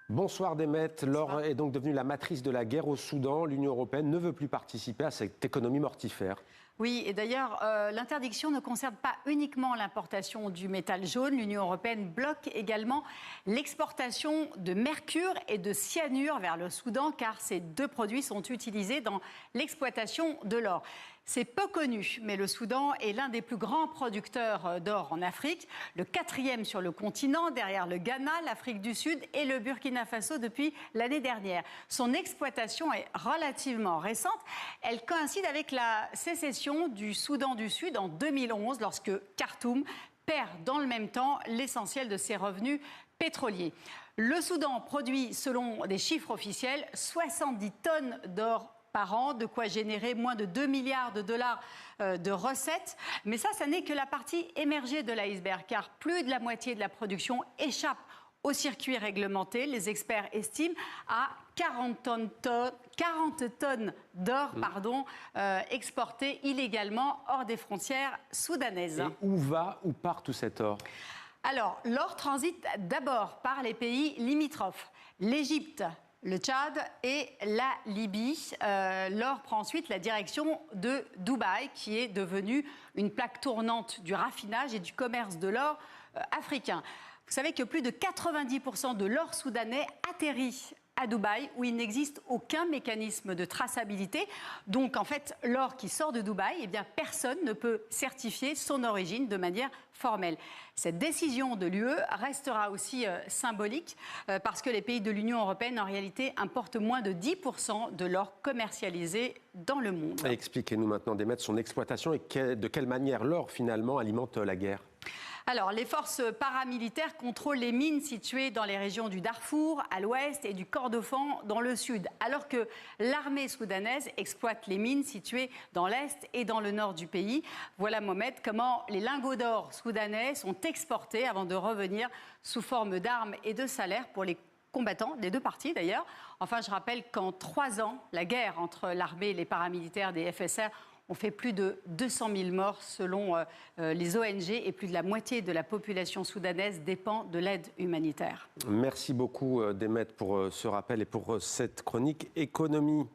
Bonsoir Demet. L'or est donc devenue la matrice de la guerre au Soudan. L'Union européenne ne veut plus participer à cette économie mortifère. Oui, et d'ailleurs, l'interdiction ne concerne pas uniquement l'importation du métal jaune. L'Union européenne bloque également l'exportation de mercure et de cyanure vers le Soudan, car ces deux produits sont utilisés dans l'exploitation de l'or. C'est peu connu, mais le Soudan est l'un des plus grands producteurs d'or en Afrique, le quatrième sur le continent, derrière le Ghana, l'Afrique du Sud et le Burkina Faso depuis l'année dernière. Son exploitation est relativement récente. Elle coïncide avec la sécession du Soudan du Sud en 2011, lorsque Khartoum perd dans le même temps l'essentiel de ses revenus pétroliers. Le Soudan produit, selon des chiffres officiels, 70 tonnes d'or par an, de quoi générer moins de 2 milliards de dollars de recettes. Mais ça n'est que la partie émergée de l'iceberg, car plus de la moitié de la production échappe au circuit réglementé. Les experts estiment à 40 tonnes d'or exportées illégalement hors des frontières soudanaises. Et où part tout cet or ? Alors, l'or transite d'abord par les pays limitrophes, l'Égypte, le Tchad et la Libye. L'or prend ensuite la direction de Dubaï, qui est devenue une plaque tournante du raffinage et du commerce de l'or africain. Vous savez que plus de 90% de l'or soudanais atterrit à Dubaï, où il n'existe aucun mécanisme de traçabilité. Donc, en fait, l'or qui sort de Dubaï, eh bien, personne ne peut certifier son origine de manière formelle. Cette décision de l'UE restera aussi symbolique parce que les pays de l'Union européenne, en réalité, importent moins de 10% de l'or commercialisé dans le monde. Expliquez-nous maintenant, Demet, son exploitation et de quelle manière l'or, finalement, alimente la guerre. Alors, les forces paramilitaires contrôlent les mines situées dans les régions du Darfour, à l'ouest, et du Kordofan, dans le sud, alors que l'armée soudanaise exploite les mines situées dans l'est et dans le nord du pays. Voilà, Mohamed, comment les lingots d'or soudanais sont exportés avant de revenir sous forme d'armes et de salaires pour les combattants, des deux parties d'ailleurs. Enfin, je rappelle qu'en 3 ans, la guerre entre l'armée et les paramilitaires des FSR ont fait plus de 200 000 morts selon les ONG, et plus de la moitié de la population soudanaise dépend de l'aide humanitaire. Merci beaucoup, Demet, pour ce rappel et pour cette chronique économie.